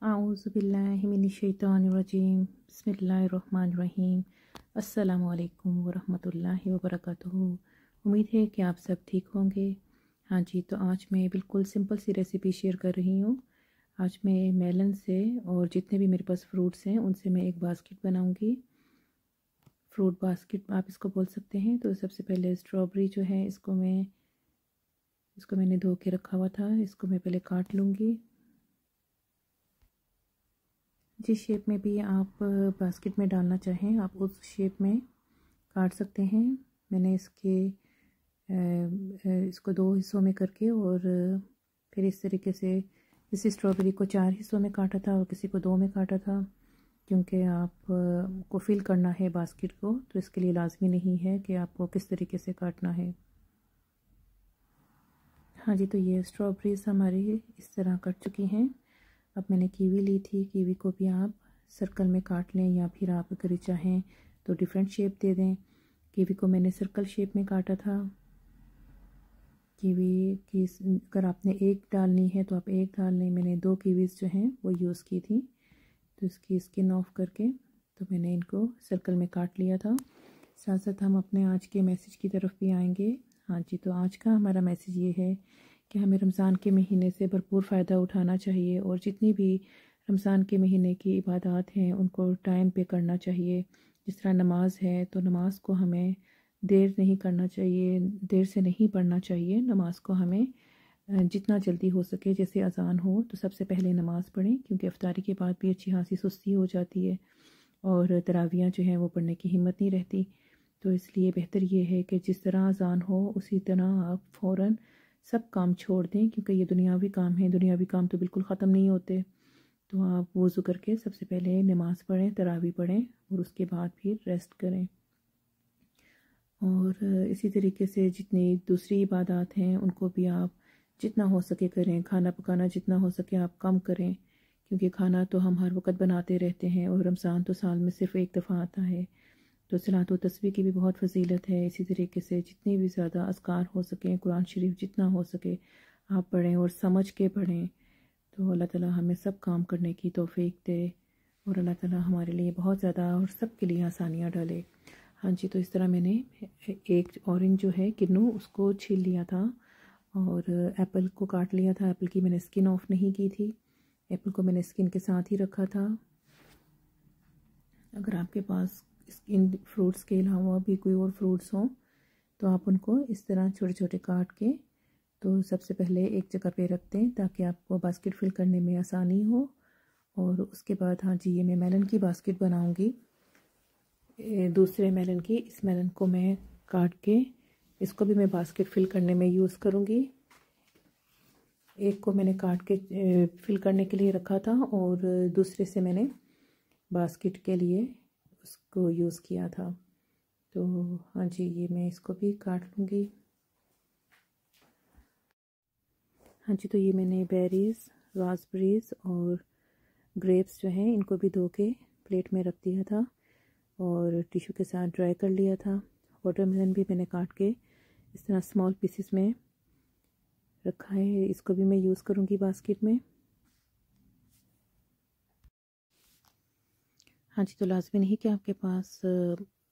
आऊज़ुबिल्लाहि मिनश्शैतानिर्रजीम बिस्मिल्लाहिर्रहमानिर्रहीम अस्सलामु अलैकुम वरहमतुल्लाहि वबरकातुहू। उम्मीद है कि आप सब ठीक होंगे। हाँ जी, तो आज मैं बिल्कुल सिंपल सी रेसिपी शेयर कर रही हूँ। आज मैं मेलन से और जितने भी मेरे पास फ्रूट्स हैं उनसे मैं एक बास्केट बनाऊँगी। फ्रूट बास्केट आप इसको बोल सकते हैं। तो सबसे पहले स्ट्रॉबेरी जो है इसको मैंने धो के रखा हुआ था। इसको मैं पहले काट लूँगी। जिस शेप में भी आप बास्केट में डालना चाहें आप उस शेप में काट सकते हैं। मैंने इसको 2 हिस्सों में करके और फिर इस तरीके से इस स्ट्रॉबेरी को 4 हिस्सों में काटा था और किसी को 2 में काटा था, क्योंकि आप को फिल करना है बास्केट को, तो इसके लिए लाजमी नहीं है कि आपको किस तरीके से काटना है। हाँ जी, तो ये स्ट्रॉबेरीज हमारी इस तरह कट चुकी हैं। अब मैंने कीवी ली थी। कीवी को भी आप सर्कल में काट लें या फिर आप अगर चाहें तो डिफरेंट शेप दे दें। कीवी को मैंने सर्कल शेप में काटा था। कीवी की अगर आपने एक डालनी है तो आप एक डाल लें। मैंने 2 कीवीज़ जो हैं वो यूज़ की थी। तो इसकी स्किन ऑफ करके तो मैंने इनको सर्कल में काट लिया था। साथ साथ हम अपने आज के मैसेज की तरफ भी आएंगे। हाँ जी, तो आज का हमारा मैसेज ये है कि हमें रमज़ान के महीने से भरपूर फ़ायदा उठाना चाहिए और जितनी भी रमज़ान के महीने की इबादत हैं उनको टाइम पे करना चाहिए। जिस तरह नमाज है तो नमाज को हमें देर नहीं करना चाहिए, देर से नहीं पढ़ना चाहिए। नमाज को हमें जितना जल्दी हो सके, जैसे अज़ान हो तो सबसे पहले नमाज़ पढ़ें, क्योंकि इफ्तारी के बाद भी अच्छी खासी सुस्ती हो जाती है और तरावियाँ जो हैं वो पढ़ने की हिम्मत नहीं रहती। तो इसलिए बेहतर ये है कि जिस तरह अज़ान हो उसी तरह आप फ़ौरन सब काम छोड़ दें, क्योंकि ये दुनियावी काम है। दुनियावी काम तो बिल्कुल ख़त्म नहीं होते। तो आप वज़ू करके सबसे पहले नमाज़ पढ़ें, तरावी पढ़ें और उसके बाद फिर रेस्ट करें। और इसी तरीके से जितनी दूसरी इबादत हैं उनको भी आप जितना हो सके करें। खाना पकाना जितना हो सके आप कम करें, क्योंकि खाना तो हम हर वक्त बनाते रहते हैं और रमज़ान तो साल में सिर्फ़ एक दफ़ा आता है। तो सलात व तस्बीह की भी बहुत फजीलत है। इसी तरीके से जितनी भी ज़्यादा अज़कार हो सकें, कुरान शरीफ जितना हो सके आप पढ़ें और समझ के पढ़ें। तो अल्लाह ताला हमें सब काम करने की तौफीक दे और अल्लाह ताला हमारे लिए बहुत ज़्यादा और सब के लिए आसानियाँ डाले। हाँ जी, तो इस तरह मैंने एक ऑरेंज जो है किन्नू उसको छील लिया था और एप्पल को काट लिया था। एप्पल की मैंने स्किन ऑफ नहीं की थी। एप्पल को मैंने स्किन के साथ ही रखा था। अगर आपके पास इन फ्रूट्स के अलावा भी कोई और फ्रूट्स हों तो आप उनको इस तरह छोटे छोटे काट के तो सबसे पहले एक जगह पे रख दें, ताकि आपको बास्केट फिल करने में आसानी हो। और उसके बाद हाँ जी, ये मैं मेलन की बास्केट बनाऊंगी। दूसरे मेलन की, इस मेलन को मैं काट के इसको भी मैं बास्केट फिल करने में यूज़ करूँगी। एक को मैंने काट के फिल करने के लिए रखा था और दूसरे से मैंने बास्केट के लिए उसको यूज़ किया था। तो हाँ जी, ये मैं इसको भी काट लूँगी। हाँ जी, तो ये मैंने बेरीज़, रास्पबेरीज़ और ग्रेप्स जो हैं इनको भी धो के प्लेट में रख दिया था और टिश्यू के साथ ड्राई कर लिया था। वाटरमेलन भी मैंने काट के इस तरह स्मॉल पीसेस में रखा है। इसको भी मैं यूज़ करूँगी बास्केट में। हाँ जी, तो लाजमी नहीं कि आपके पास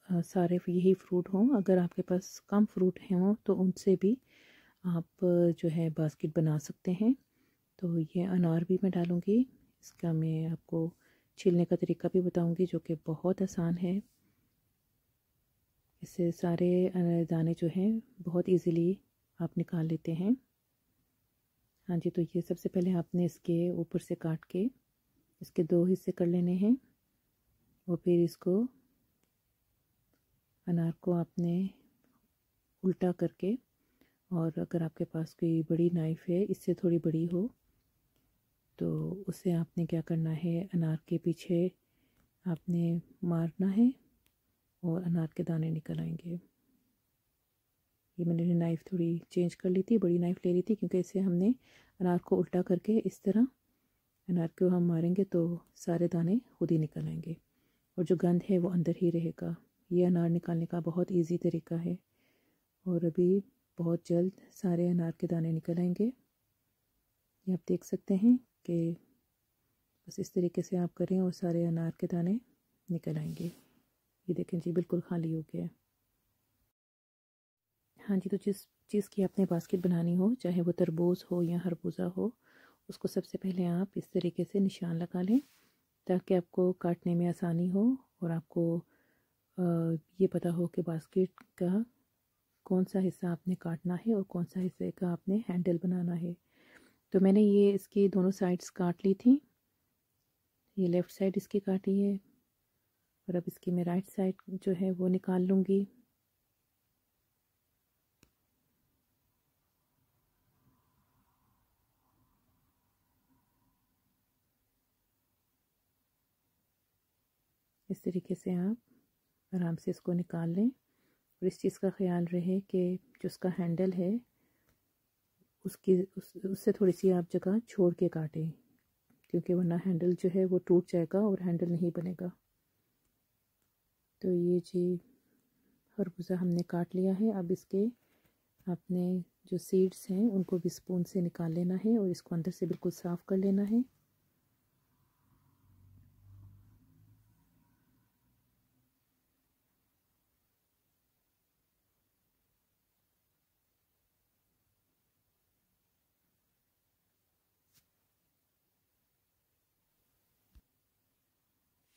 सारे यही फ्रूट हों। अगर आपके पास कम फ्रूट हों तो उनसे भी आप जो है बास्केट बना सकते हैं। तो ये अनार भी मैं डालूँगी। इसका मैं आपको छीलने का तरीका भी बताऊँगी, जो कि बहुत आसान है। इससे सारे दाने जो हैं बहुत इजीली आप निकाल लेते हैं। हाँ जी, तो ये सबसे पहले आपने इसके ऊपर से काट के इसके 2 हिस्से कर लेने हैं और फिर इसको अनार को आपने उल्टा करके, और अगर आपके पास कोई बड़ी नाइफ़ है इससे थोड़ी बड़ी हो तो उससे आपने क्या करना है, अनार के पीछे आपने मारना है और अनार के दाने निकल आएंगे। ये मैंने नाइफ़ थोड़ी चेंज कर ली थी, बड़ी नाइफ़ ले ली थी, क्योंकि इससे हमने अनार को उल्टा करके इस तरह अनार को हम मारेंगे तो सारे दाने खुद ही निकल आएंगे और जो गंद है वो अंदर ही रहेगा। ये अनार निकालने का बहुत इजी तरीका है और अभी बहुत जल्द सारे अनार के दाने निकल आएंगे। ये आप देख सकते हैं कि बस इस तरीके से आप करें और सारे अनार के दाने निकल आएंगे। ये देखें जी, बिल्कुल खाली हो गया है। हाँ जी, तो जिस चीज़ की आपने बास्केट बनानी हो, चाहे वो तरबूज हो या खरबूजा हो, उसको सबसे पहले आप इस तरीके से निशान लगा लें ताकि आपको काटने में आसानी हो और आपको ये पता हो कि बास्केट का कौन सा हिस्सा आपने काटना है और कौन सा हिस्से का आपने हैंडल बनाना है। तो मैंने ये इसकी दोनों साइड्स काट ली थी। ये लेफ़्ट साइड इसकी काटी है और अब इसकी मैं राइट साइड जो है वो निकाल लूँगी। इस तरीके से आप आराम से इसको निकाल लें और इस चीज़ का ख्याल रहे कि जो उसका हैंडल है उससे थोड़ी सी आप जगह छोड़ के काटें, क्योंकि वरना हैंडल जो है वो टूट जाएगा और हैंडल नहीं बनेगा। तो ये जी खरबूजा हमने काट लिया है। अब इसके आपने जो सीड्स हैं उनको भी स्पून से निकाल लेना है और इसको अंदर से बिल्कुल साफ़ कर लेना है।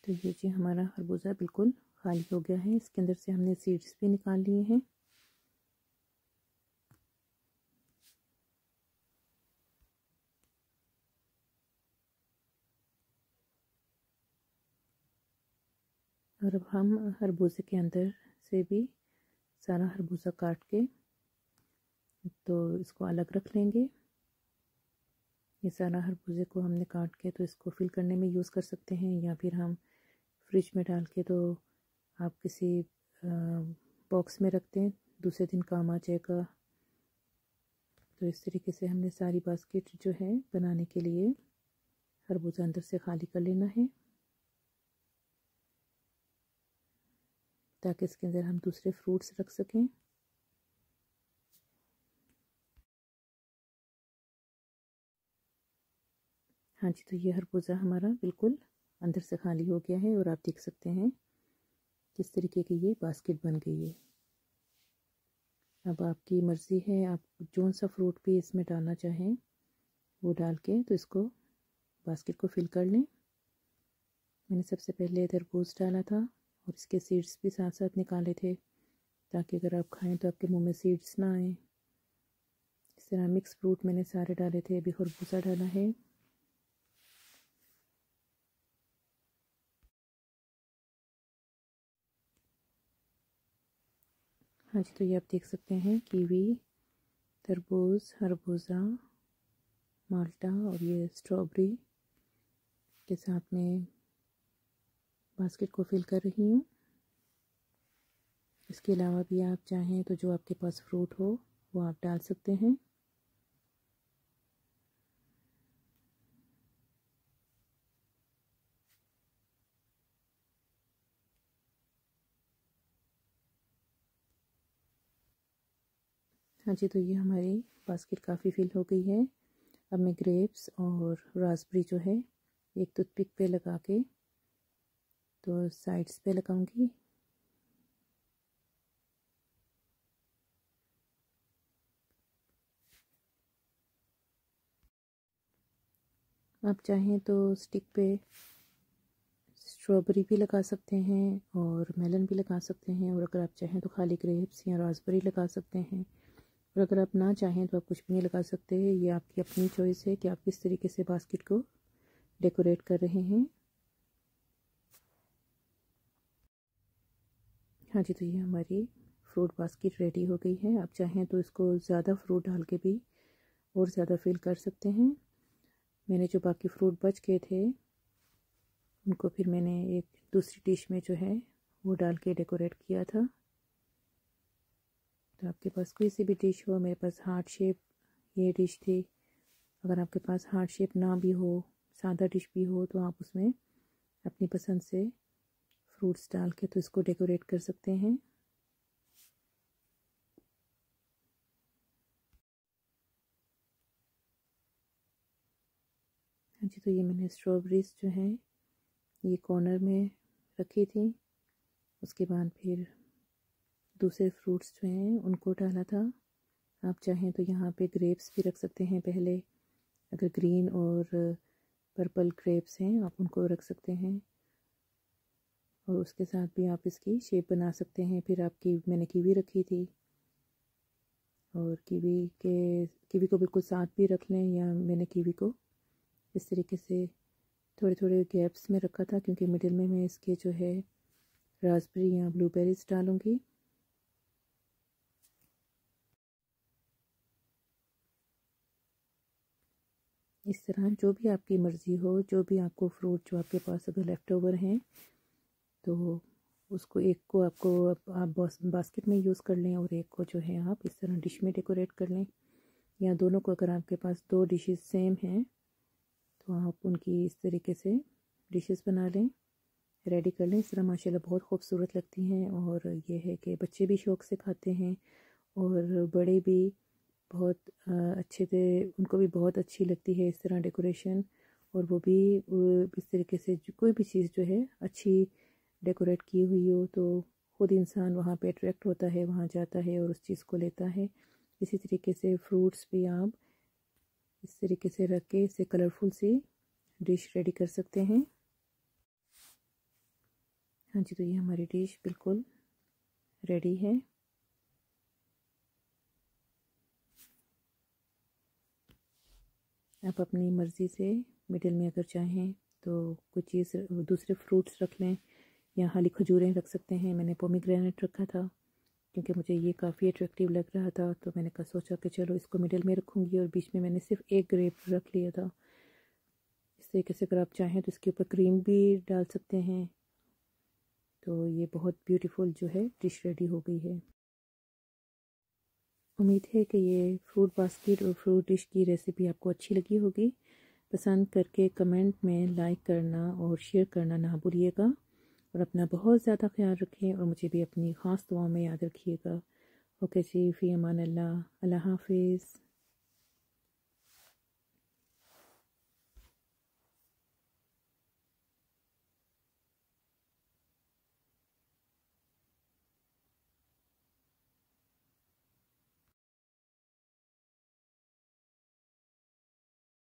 तो ये जी हमारा खरबूजा बिल्कुल खाली हो गया है। इसके अंदर से हमने सीड्स भी निकाल लिए हैं। और अब हम खरबूजे के अंदर से भी सारा खरबूजा काट के तो इसको अलग रख लेंगे। ये सारा खरबूजे को हमने काट के तो इसको फिल करने में यूज़ कर सकते हैं या फिर हम फ्रिज में डाल के तो आप किसी बॉक्स में रख दें, दूसरे दिन काम आ जाएगा। तो इस तरीके से हमने सारी बास्केट जो है बनाने के लिए खरबूजा अंदर से खाली कर लेना है ताकि इसके अंदर हम दूसरे फ्रूट्स रख सकें। हाँ जी, तो ये खरबूजा हमारा बिल्कुल अंदर से खाली हो गया है और आप देख सकते हैं किस तरीके की ये बास्केट बन गई है। अब आपकी मर्ज़ी है, आप जो सा फ्रूट भी इसमें डालना चाहें वो डाल के तो इसको बास्केट को फिल कर लें। मैंने सबसे पहले तरबूज डाला था और इसके सीड्स भी साथ साथ निकाले थे ताकि अगर आप खाएं तो आपके मुंह में सीड्स ना आए। इस तरह मिक्स फ्रूट मैंने सारे डाले थे। अभी खरबूजा डाला है। हाँ जी, तो ये आप देख सकते हैं कीवी, तरबूज, खरबूजा, माल्टा और ये स्ट्रॉबेरी के साथ में बास्केट को फिल कर रही हूँ। इसके अलावा भी आप चाहें तो जो आपके पास फ्रूट हो वो आप डाल सकते हैं। हाँ जी, तो ये हमारी बास्केट काफ़ी फिल हो गई है। अब मैं ग्रेप्स और रास्पबेरी जो है एक टूथपिक पे लगा के तो साइड्स पे लगाऊंगी। आप चाहें तो स्टिक पे स्ट्रॉबेरी भी लगा सकते हैं और मेलन भी लगा सकते हैं, और अगर आप चाहें तो खाली ग्रेप्स या रास्पबेरी लगा सकते हैं, और अगर आप ना चाहें तो आप कुछ भी नहीं लगा सकते। ये आपकी अपनी चॉइस है कि आप किस तरीके से बास्केट को डेकोरेट कर रहे हैं। हाँ जी, तो ये हमारी फ्रूट बास्केट रेडी हो गई है। आप चाहें तो इसको ज़्यादा फ्रूट डाल के भी और ज़्यादा फिल कर सकते हैं। मैंने जो बाकी फ्रूट बच गए थे उनको फिर मैंने एक दूसरी डिश में जो है वो डाल के डेकोरेट किया था। तो आपके पास कोई सी भी डिश हो, मेरे पास हार्ट शेप ये डिश थी। अगर आपके पास हार्ट शेप ना भी हो, सादा डिश भी हो, तो आप उसमें अपनी पसंद से फ्रूट्स डाल के तो इसको डेकोरेट कर सकते हैं। हाँ जी, तो ये मैंने स्ट्रॉबेरीज जो हैं ये कॉर्नर में रखी थी। उसके बाद फिर दूसरे फ्रूट्स जो हैं उनको डाला था। आप चाहें तो यहाँ पे ग्रेप्स भी रख सकते हैं पहले, अगर ग्रीन और पर्पल ग्रेप्स हैं आप उनको रख सकते हैं, और उसके साथ भी आप इसकी शेप बना सकते हैं। फिर आपकी मैंने कीवी रखी थी, और कीवी को बिल्कुल साथ भी रख लें, या मैंने कीवी को इस तरीके से थोड़े थोड़े गैप्स में रखा था, क्योंकि मिडिल में मैं इसके जो है रास्पबेरी या ब्लूबेरीज डालूँगी। इस तरह जो भी आपकी मर्ज़ी हो, जो भी आपको फ्रूट जो आपके पास अगर लेफ़्ट ओवर हैं तो उसको एक को आप बास्केट में यूज़ कर लें, और एक को जो है आप इस तरह डिश में डेकोरेट कर लें, या दोनों को, अगर आपके पास दो डिशेस सेम हैं तो आप उनकी इस तरीके से डिशेस बना लें, रेडी कर लें। इस तरह माशाल्लाह बहुत खूबसूरत लगती हैं, और ये है कि बच्चे भी शौक़ से खाते हैं और बड़े भी बहुत अच्छे से, उनको भी बहुत अच्छी लगती है इस तरह डेकोरेशन। और वो भी इस तरीके से कोई भी चीज़ जो है अच्छी डेकोरेट की हुई हो तो ख़ुद इंसान वहाँ पे अट्रैक्ट होता है, वहाँ जाता है और उस चीज़ को लेता है। इसी तरीके से फ्रूट्स भी आप इस तरीके से रख के इसे कलरफुल सी डिश रेडी कर सकते हैं। हाँ जी, तो ये हमारी डिश बिल्कुल रेडी है। आप अपनी मर्ज़ी से मिडिल में अगर चाहें तो कुछ चीज़ दूसरे फ्रूट्स रख लें, या हरी खजूरें रख सकते हैं। मैंने पोमीग्रेनेट रखा था क्योंकि मुझे ये काफ़ी अट्रैक्टिव लग रहा था, तो मैंने कहा सोचा कि चलो इसको मिडिल में रखूँगी, और बीच में मैंने सिर्फ एक ग्रेप रख लिया था। इस तरीके से अगर आप चाहें तो इसके ऊपर क्रीम भी डाल सकते हैं। तो ये बहुत ब्यूटीफुल जो है डिश रेडी हो गई है। उम्मीद है कि ये फ्रूट बास्केट और फ्रूट डिश की रेसिपी आपको अच्छी लगी होगी। पसंद करके कमेंट में लाइक करना और शेयर करना ना भूलिएगा, और अपना बहुत ज़्यादा ख्याल रखें, और मुझे भी अपनी ख़ास दुआओं में याद रखिएगा। ओके जी, फ़ी अमान अल्लाह, अल्लाह हाफ़िज़।